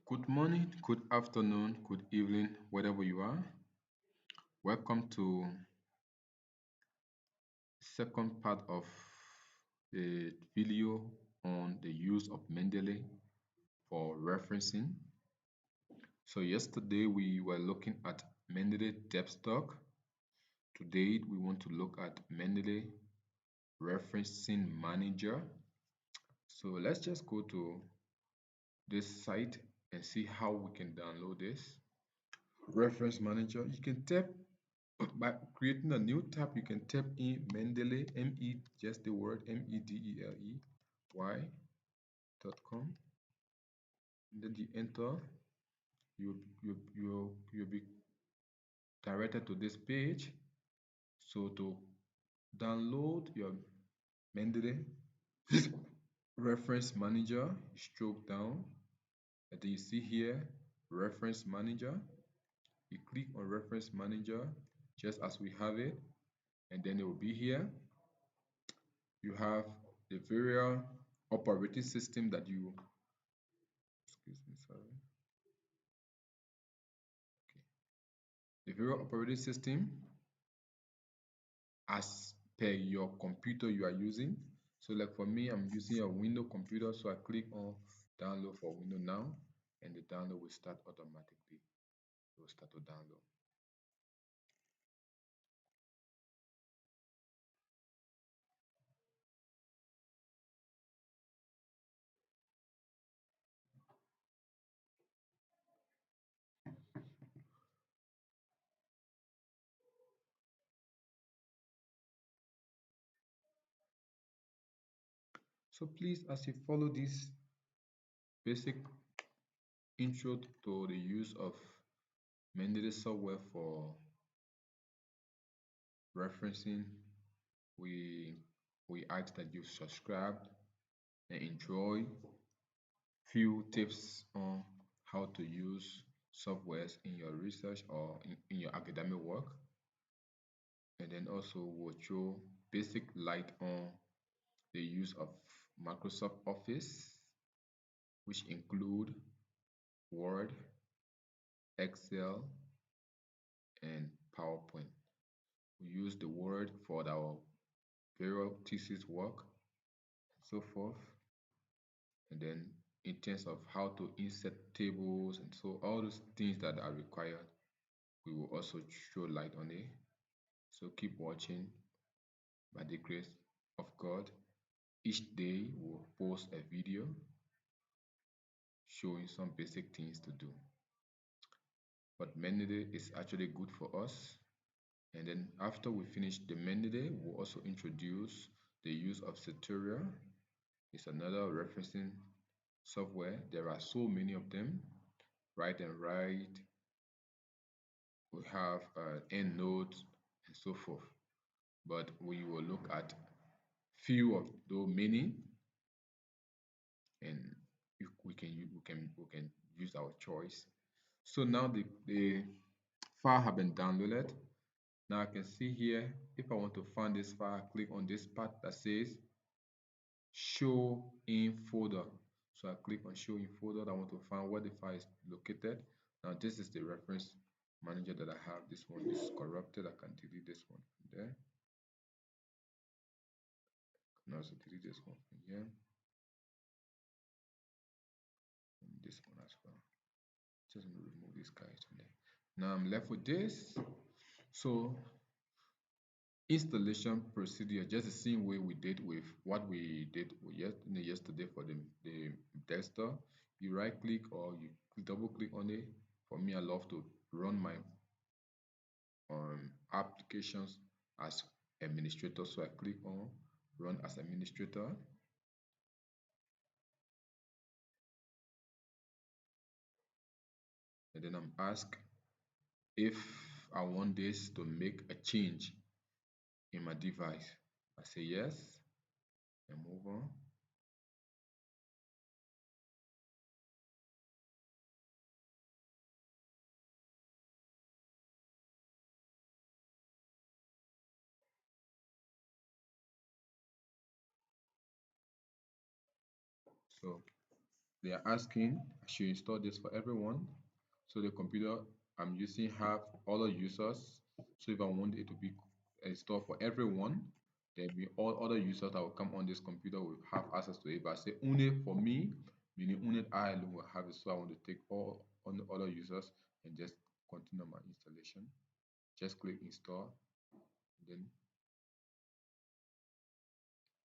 Good morning, good afternoon, good evening, wherever you are. Welcome to second part of the video on the use of mendeley for referencing. So yesterday we were looking at mendeley depth stock. Today we want to look at mendeley referencing manager. So let's just go to this site and see how we can download this reference manager. You can tap by creating a new tab. You can type in mendeley, just the word mendeley.com, and then you enter. You'll be directed to this page. So to download your mendeley reference manager, stroke down, and then you see here reference manager. You click on reference manager just as we have it, and then it will be here. You have the various operating system that you, excuse me, sorry. Okay. The various operating system as per your computer you are using. So like for me, I'm using a Windows computer, so I click on download for Windows now, and the download will start automatically. It will start to download. So please, as you follow this basic intro to the use of mendeley software for referencing, we ask that you subscribe and enjoy few tips on how to use softwares in your research or in your academic work, and then also we'll show basic light on the use of Microsoft Office, which include Word, Excel, and PowerPoint. We use the Word for our various thesis work and so forth. And then in terms of how to insert tables and so all those things that are required, we will also show light on it. So keep watching. By the grace of God, each day we'll post a video showing some basic things to do. But mendeley is actually good for us. And then after we finish the mendeley, we'll also introduce the use of Tutorial. It's another referencing software. There are so many of them. Right and Right. We have EndNote and so forth. But we will look at few of those many, and we can use our choice. So now the file have been downloaded. Now I can see here, if I want to find this file, I click on this part that says show in folder. So I click on show in folder. I want to find where the file is located. Now this is the reference manager that I have. This one is corrupted. I can delete this one from there. I can also delete this one from here. And this one as well. Just remove these guys from there. Now I'm left with this. So installation procedure, just the same way we did with what we did yesterday for the desktop. You right click or you double click on it. For me, I love to run my applications as administrator, so I click on run as administrator. And then I'm asked if I want this to make a change in my device. I say yes and move on. So They are asking I should install this for everyone. So the computer I'm using have other users. So if I want it to be installed for everyone, then all other users that will come on this computer will have access to it. But I say only for me, meaning only I alone will have it. So I want to take all on the other users and just continue my installation. Just click install, then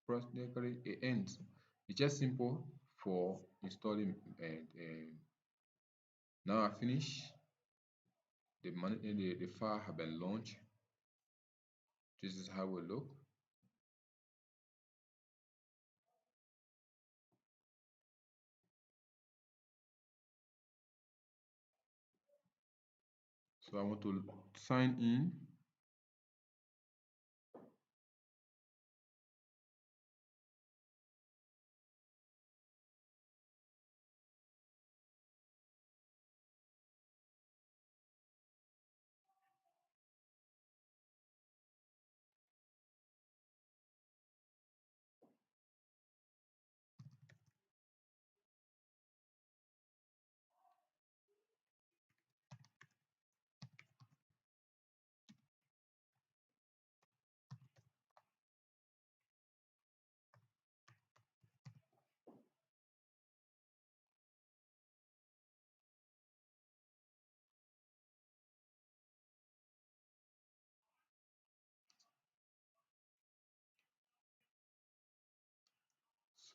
practically it ends. It's just simple for installing and now I finish. The file have been launched. This is how it look. So I want to sign in.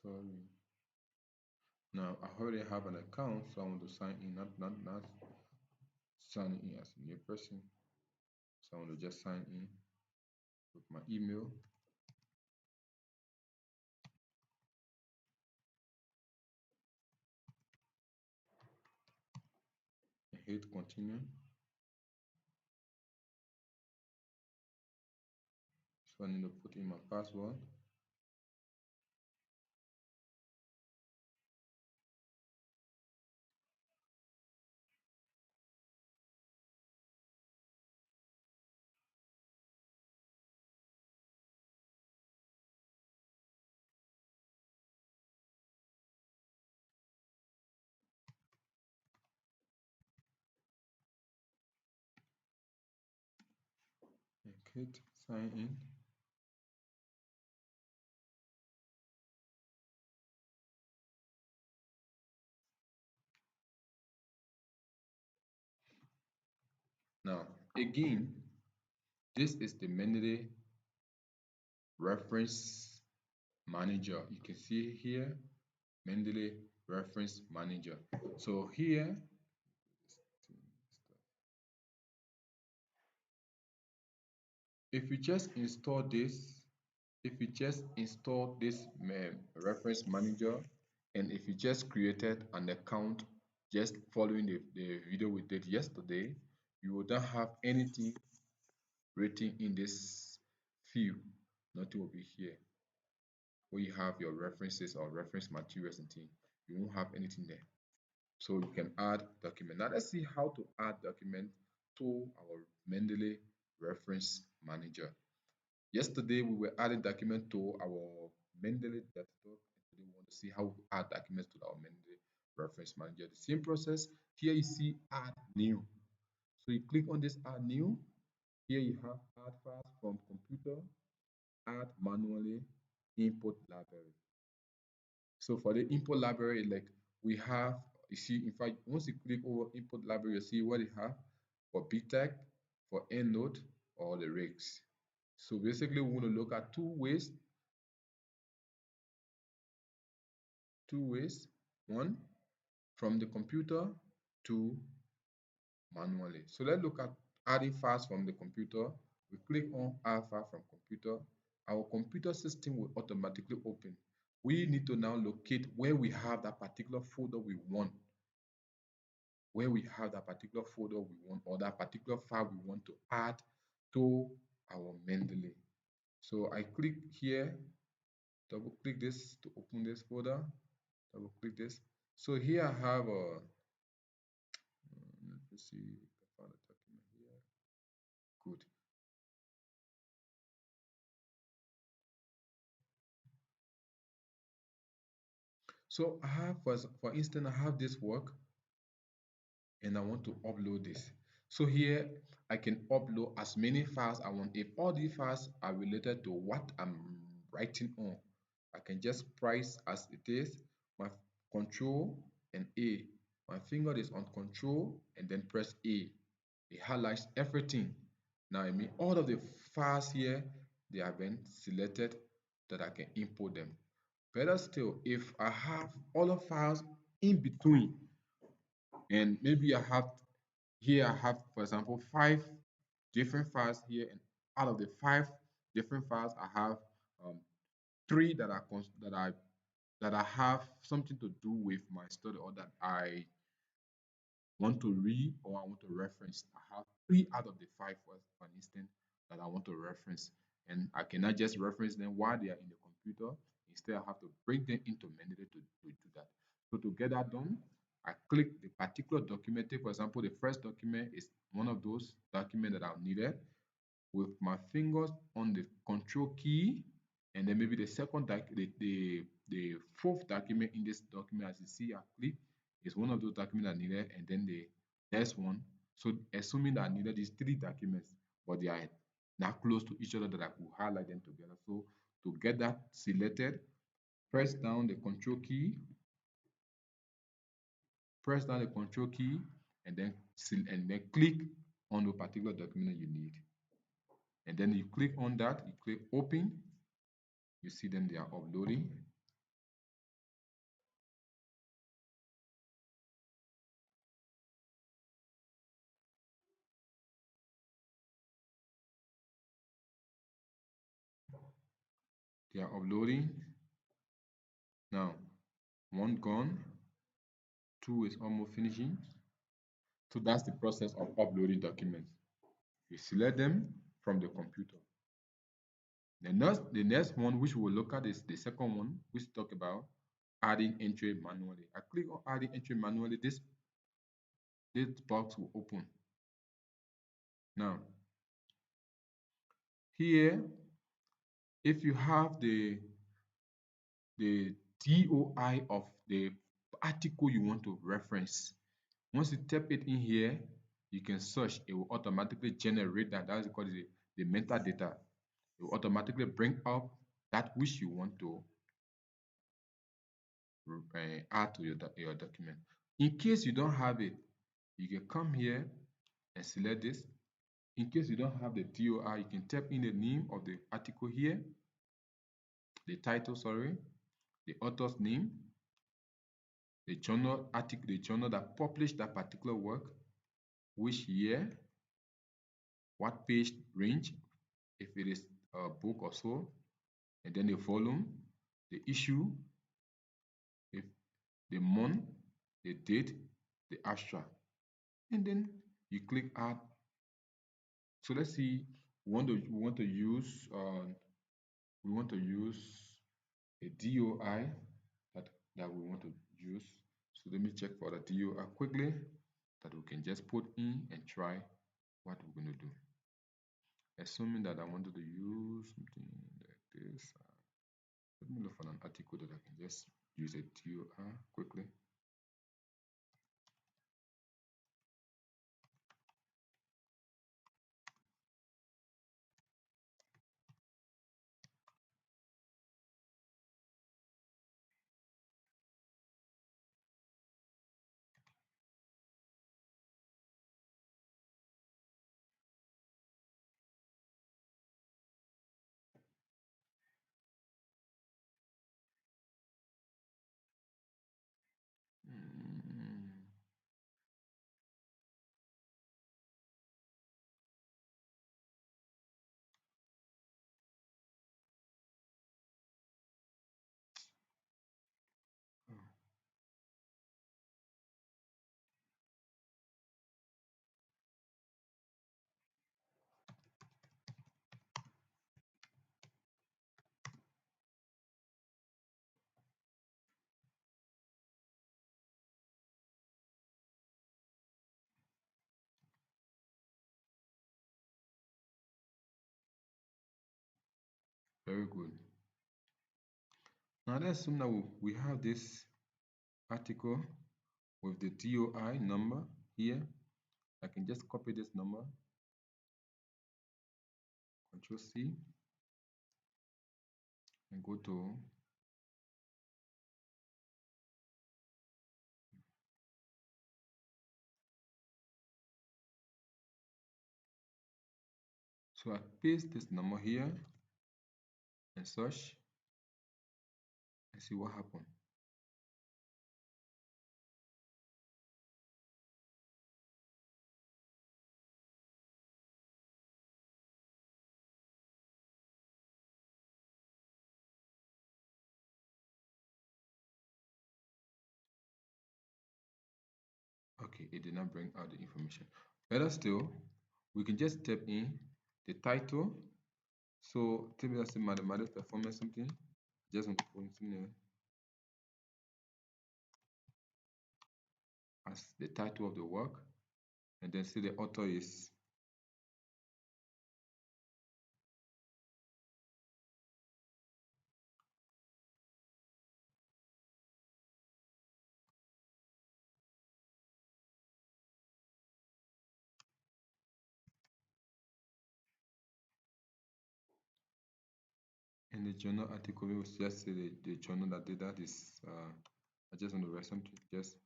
Sorry. Now I already have an account, so I want to sign in, not sign in as a new person. So I want to just sign in with my email and hit continue. So I need to put in my password. And hit sign in. Now again, this is the Mendeley reference manager. You can see here Mendeley reference manager. So here if you just install this, if you just install this reference manager, and if you just created an account just following the video we did yesterday, you will not have anything written in this field. Nothing will be here where you have your references or reference materials and things. You won't have anything there. So you can add document. Now let's see how to add document to our Mendeley reference manager. Yesterday we were adding document to our Mendeley desktop. Today we want to see how to add documents to our Mendeley reference manager. The same process. Here you see add new. So you click on this add new. Here you have add files from computer, add manually, import library. So for the import library, like we have, you see, in fact, once you click over import library, you see what it have for BTEC, for EndNote, or the rigs. So basically, we want to look at two ways. One, from the computer to manually. So let's look at adding files from the computer. We click on add file from computer. Our computer system will automatically open. We need to now locate where we have that particular folder we want, or that particular file we want to add to our Mendeley. So I click here, double click this to open this folder, double click this. So here I have a, let me see if I found a document here. Good. So I have, for instance, I have this work and I want to upload this. So here I can upload as many files I want. If all these files are related to what I'm writing on, I can just press as it is, my control and A. My finger is on control and then press A. It highlights everything. Now I mean all of the files here, they have been selected that I can import them. Better still, if I have all the files in between, and maybe I have here, I have, for example, 5 different files here, and out of the 5 different files, I have um, three that I have something to do with my study, or that I want to read or I want to reference. I have 3 out of the 5, for instance, that I want to reference, and I cannot just reference them while they are in the computer. Instead, I have to bring them into mendeley to do that. So to get that done, I click the particular document. Take, for example, the first document is one of those documents that I needed. With my fingers on the control key, and then maybe the second the fourth document in this document, as you see I click, is one of those documents I needed, and then the next one. So assuming that I needed these 3 documents, but they are now close to each other, that I could highlight them together. So to get that selected, press down the control key, press down the control key, and then click on the particular document you need. And then you click on that, you click open, you see them, they are uploading. They are uploading. Now, one gone, two is almost finishing. So that's the process of uploading documents. You select them from the computer. The next one, which we'll look at, is the second one, which talk about adding entry manually. I click on adding entry manually. This box will open. Now, here, if you have the DOI of the article you want to reference, once you type it in here, you can search. It will automatically generate that. That's called the metadata. It will automatically bring up that which you want to add to your document. In case you don't have it, you can come here and select this. In case you don't have the DOI, you can type in the name of the article here, the title, sorry, the author's name, the journal article, the journal that published that particular work, which year, what page range, if it is a book or so, and then the volume, the issue, if the month, the date, the abstract, and then you click add. So let's see, we want to use a DOI that we want to use. So let me check for the DOI quickly, that we can just put in and try what we're going to do. Assuming that I wanted to use something like this, let me look for an article that I can just use a DOI quickly. Mm, oh, very good. Now let's assume that we have this. article with the DOI number here. I can just copy this number, Control C, and go to so I paste this number here and search and see what happened. Okay, it did not bring out the information. Better still, we can just type in the title. So tell me that's a mathematics performance something. Just want to put something as the title of the work, and then see the author is in the journal article. We will just say the journal that did that is I just want to write something, just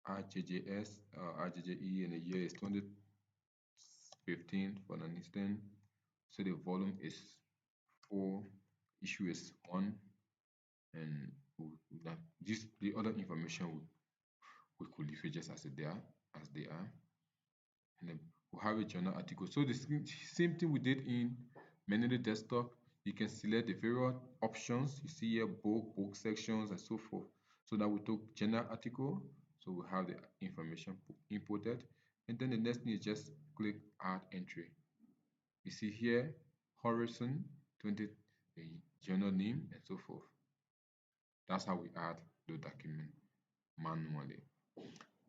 RJJS, RJJE, and the year is 2015 for an instant. So the volume is 4, issue is 1, and that this the other information we could leave it just as they are, and then we have a journal article. So the same thing we did in Mendeley desktop. You can select the various options you see here, book sections, and so forth. So now we took journal article, so we have the information imported, and then the next thing is just click add entry. You see here horizon 20, the journal name, and so forth. That's how we add the document manually.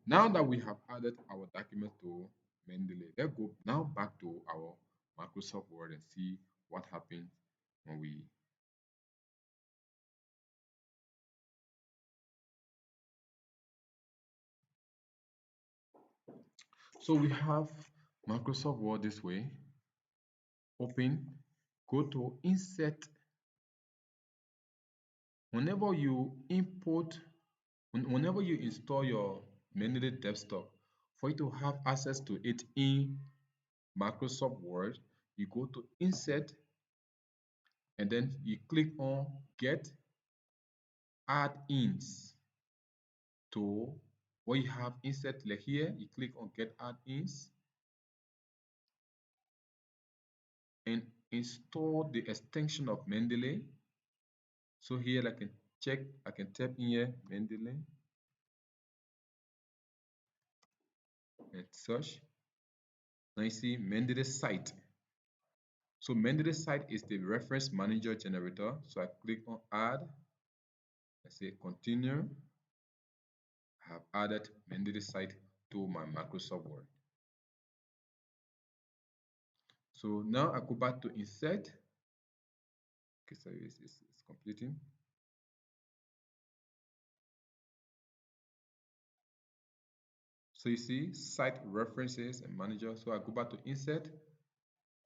Now that we have added our document to Mendeley, let's go now back to our Microsoft Word and see what happens when we. So we have Microsoft Word this way. Open, go to Insert. Whenever you import, whenever you install your Mendeley desktop, for you to have access to it in Microsoft Word, you go to Insert and then you click on Get Add-ins to what you have insert. Like here, you click on Get Add-ins and install the extension of Mendeley. So here I can check, I can type in here Mendeley and search. Now you see Mendeley site. So Mendeley site is the reference manager generator. So I click on Add. I say Continue. I have added Mendeley site to my Microsoft Word. So now I go back to Insert. Okay, so it's completing. So you see site references and manager. So I go back to Insert,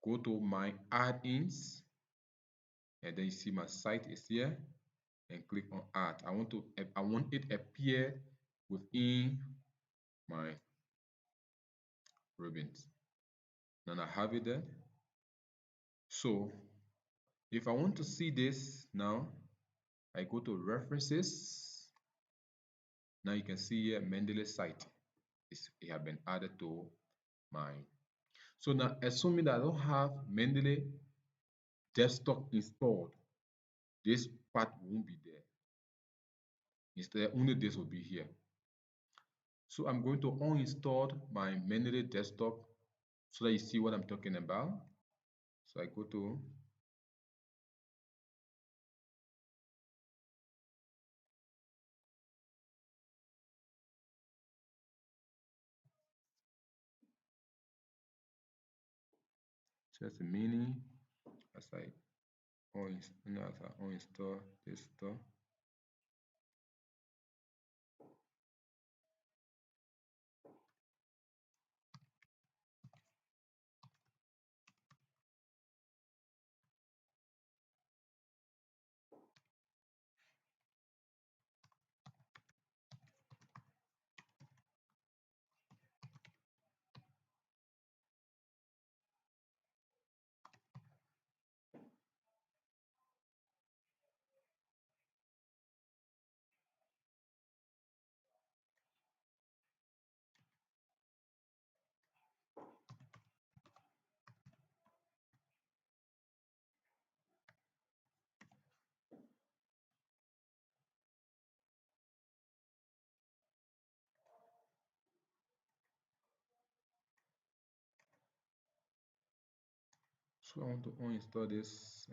go to my add-ins, and then you see my site is here, and click on add. I want it appear within my ribbons. Then I have it there. So if I want to see this now, I go to references. Now you can see here Mendeley site. It has been added to mine. So now assuming that I don't have Mendeley desktop installed, this part won't be there. Instead, only this will be here. So I'm going to uninstall my Mendeley desktop so that you see what I'm talking about. So I go to just a mini as I uninstall this stuff. So I want to uninstall this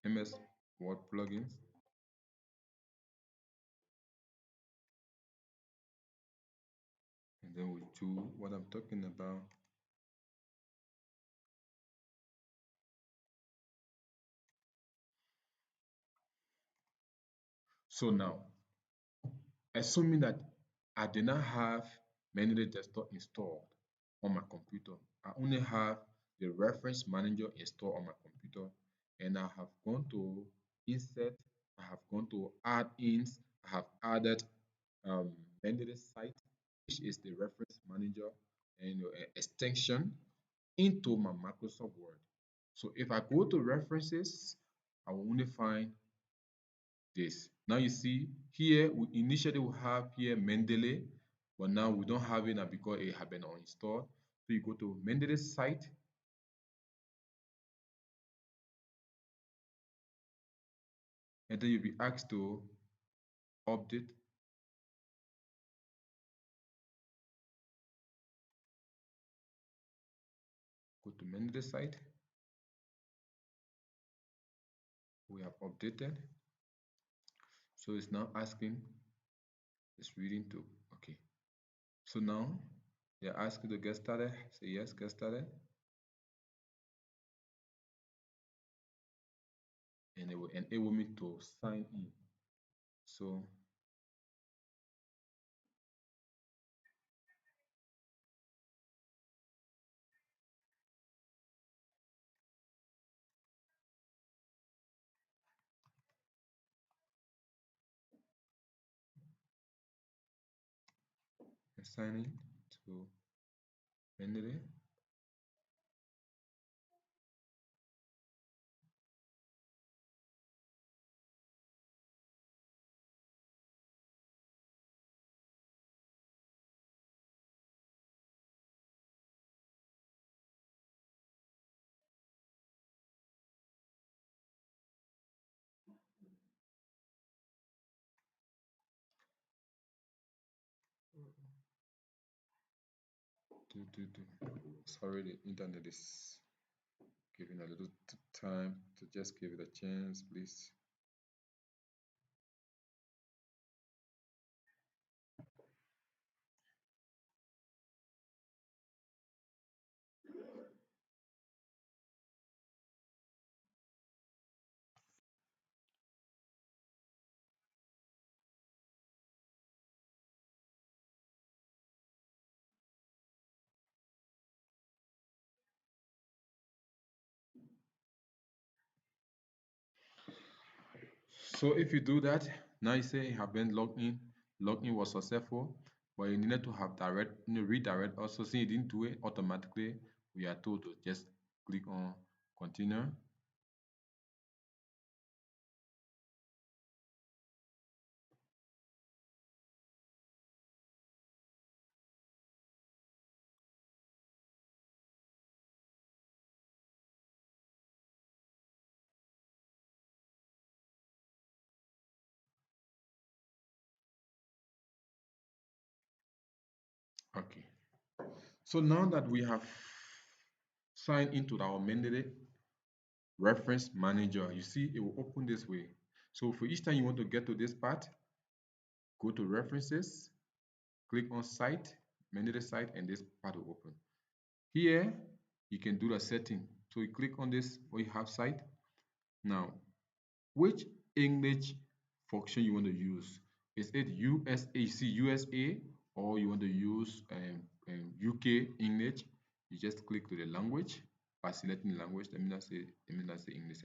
MS Word plugins, and then we do what I'm talking about. So now, assuming that I did not have mendeley desktop installed on my computer, I only have the reference manager installed on my computer, and I have gone to insert, I have gone to add-ins, I have added um, mendeley site, which is the reference manager and extension into my Microsoft Word. So if I go to references, I will only find this. Now you see here, we initially will have here mendeley, but now we don't have it now because it had been uninstalled. So you go to mendeley site, and then you'll be asked to update. Go to mendeley site. We have updated. So it's now asking, it's reading to, okay. So now they're asking to get started. Say yes, get started. And it will enable me to sign in. So I sign in to mendeley. Sorry, the internet is giving a little time to just give it a chance, please. So if you do that, now you say you have been logged in. Login was successful, but you needed to have redirect also. Since you didn't do it automatically, we are told to just click on continue. Okay. So now that we have signed into our mendeley reference manager, you see it will open this way. So for each time you want to get to this part, go to references, click on site, mendeley site, and this part will open. Here, you can do the setting. So you click on this where you have site. Now, which English function you want to use? Is it USA, you see USA, or you want to use UK English? You just click to the language by selecting the language. Let me not say English.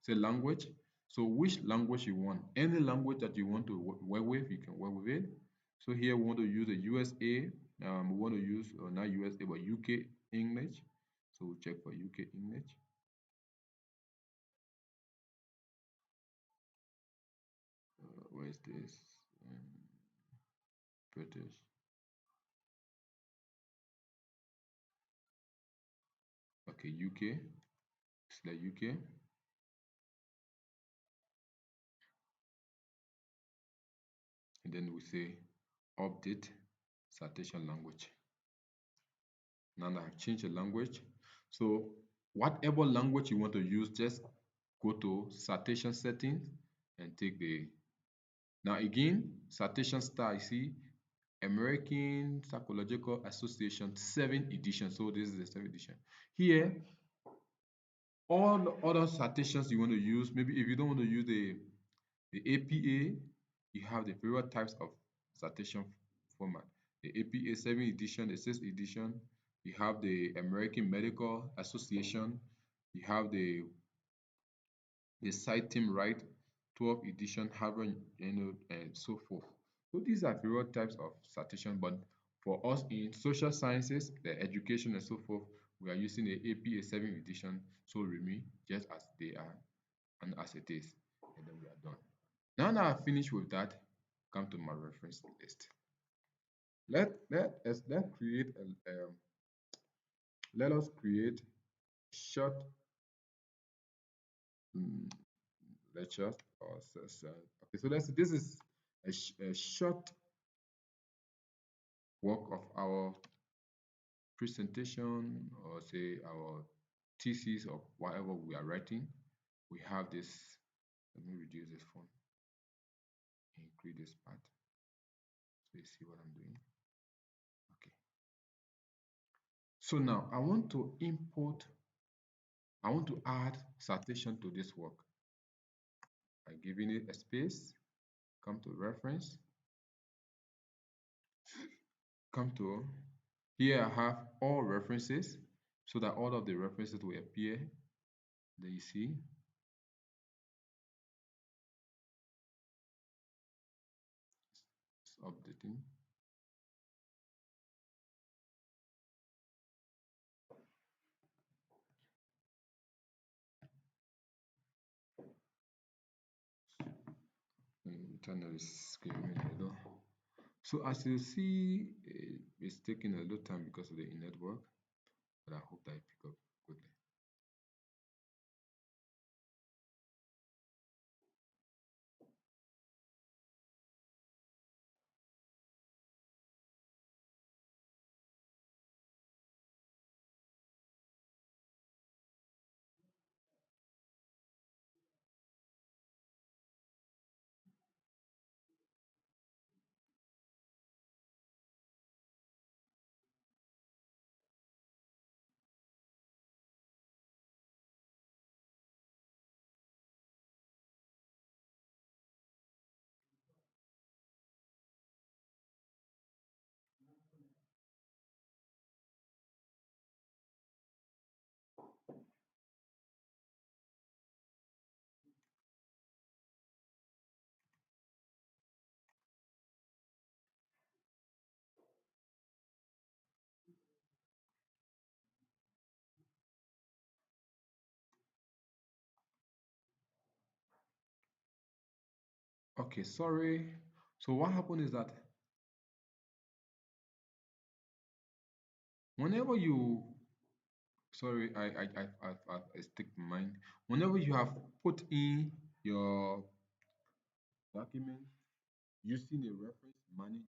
Say language. So which language you want? Any language that you want to work with, you can work with it. So here we want to use the USA. We want to use not USA but UK English. So we check for UK English. Where is this? British. Okay, UK. Select UK. And then we say update citation language. Now that I've changed the language. So whatever language you want to use, just go to citation settings and take the. Now again, citation style, you see, American Psychological Association 7th edition. So this is the 7th edition. Here, all the other citations you want to use, maybe if you don't want to use the APA, you have the various types of citation format. The APA 7th edition, the 6th edition, you have the American Medical Association, you have the citing right, 12th edition, Harvard, and so forth. So these are various types of citation, but for us in social sciences, the education and so forth, we are using the APA 7th edition, so remain just as they are and as it is, and then we are done. Now that I've finished with that, come to my reference list. Let create let us create short um, lecture or session. Okay, so let's this is a short work of our presentation or say our thesis or whatever we are writing. We have this. Let me reduce this font. Increase this part so you see what I'm doing. Okay. So now I want to import. I want to add citation to this work. By giving it a space, come to reference, come to here I have all references so that all of the references will appear. Then you see it's updating. Channel is giving me a little. So as you see, it's taking a little time because of the network, but I hope that I pick up quickly. Okay, sorry. So what happened is that whenever you, sorry, I stick in mind. Whenever you have put in your document using a reference manager,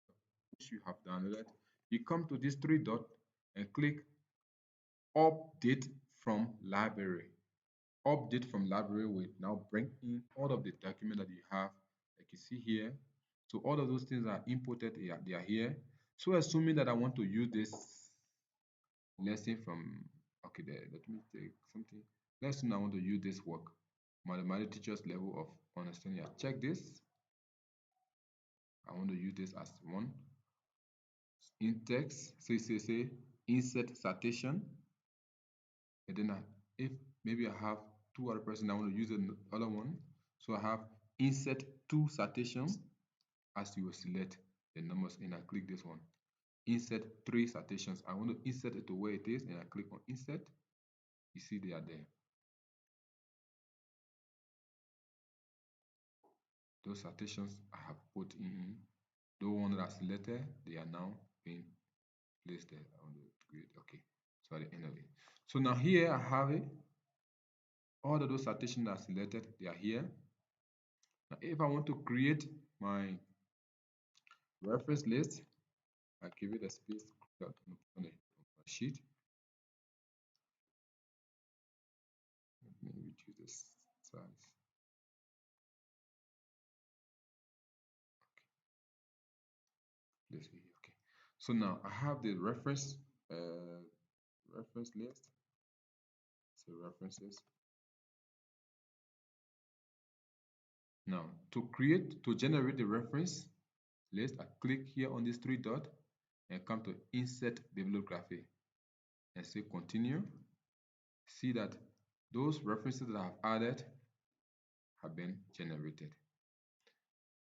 which you have downloaded, you come to this three dot and click update from library. Update from library will now bring in all of the document that you have, like you see here. So all of those things are imported, they are here. So assuming that I want to use this lesson from, okay, there, let me take something. Let's assume I want to use this work, mathematics teacher's level of understanding. I check this. I want to use this as one. In text, say insert citation, and then if maybe I have two other person I want to use another one, so I have insert two citations. As you will select the numbers and I click this one, insert three citations. I want to insert it to where it is and I click on insert. You see they are there. Those citations I have put in, the one that I selected, they are now being placed there. I want to create, okay, so at the end of it. So now here I have it. All of those citations that are selected, they are here. Now if I want to create my reference list, I give it a space on a sheet. size. This way, okay. So now I have the reference list. So references. Now to generate the reference list, I click here on this three dot and come to insert bibliography and say continue. See that those references that I've added have been generated.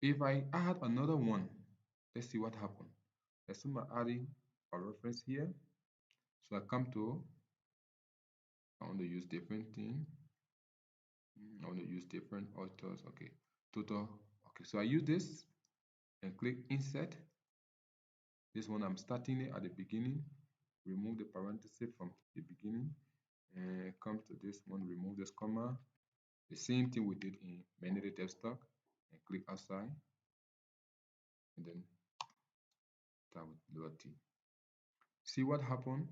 If I add another one, let's see what happened. Let's say I'm adding a reference here. So I want to use different thing. I want to use different authors. Okay, total. Okay, so I use this and click insert. This one I'm starting it at the beginning. Remove the parenthesis from the beginning and come to this one, remove this comma. The same thing we did in mendeley stock and click outside and then start with lower T. See what happened?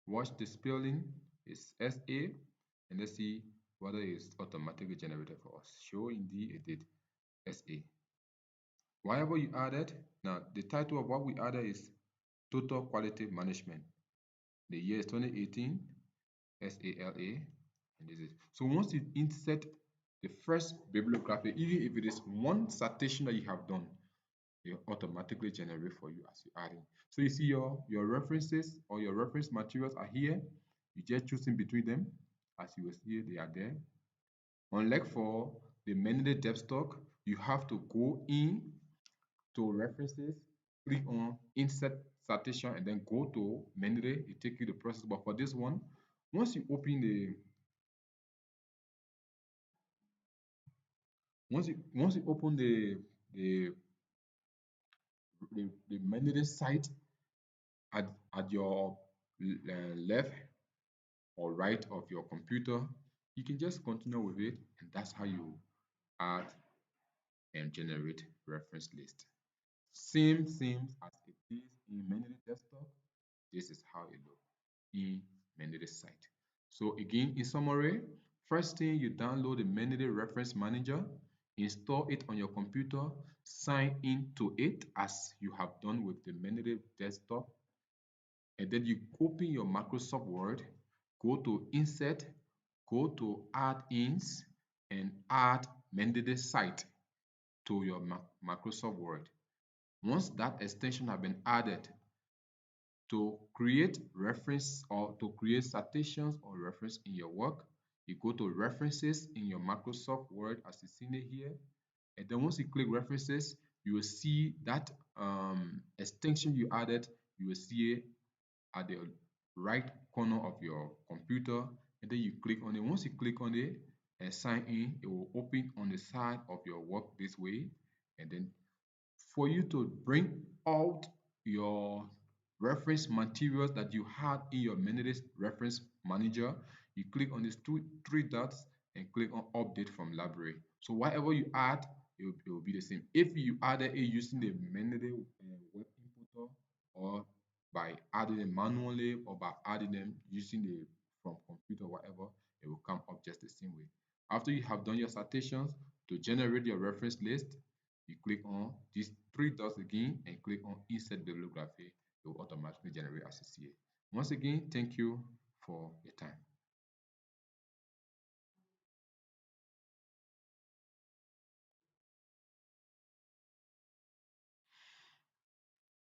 Watch the spelling is SA and let's see whether it's automatically generated for us. Show indeed it did SA. Whatever you added, now the title of what we added is Total Quality Management. The year is 2018, SALA, and this is. So once you insert the first bibliography, even if it is one citation that you have done, it automatically generate for you as you add in. So you see your references or your reference materials are here. You just choosing between them. As you will see, they are there. Unlike for the mendeley depth stock, you have to go in to references, click on insert citation, and then go to mendeley. It takes you the process. But for this one, once you open the once you open the mendeley site at your left or right of your computer, you can just continue with it, and that's how you add and generate reference list. Same as it is in mendeley desktop. This is how it looks in mendeley site. So again, in summary, first thing you download the mendeley reference manager, install it on your computer, sign into it as you have done with the mendeley desktop, and then you open your Microsoft Word, go to insert, go to add-ins, and add mendeley site to your Microsoft Word. Once that extension has been added, to create reference or to create citations or reference in your work, you go to references in your Microsoft Word as you see it here. And then once you click references, you will see that extension you added, you will see it at the right corner of your computer. And then you click on it. Once you click on it and sign in, it will open on the side of your work this way. And then for you to bring out your reference materials that you had in your mendeley reference manager, you click on these three dots and click on update from library. So whatever you add, it will be the same. If you added it using the mendeley web importer, or by adding them manually, or by adding them using the from computer, whatever, it will come up just the same way. After you have done your citations, to generate your reference list, you click on these three dots again and click on insert bibliography. It will automatically generate as you see it. Once again, thank you for your time.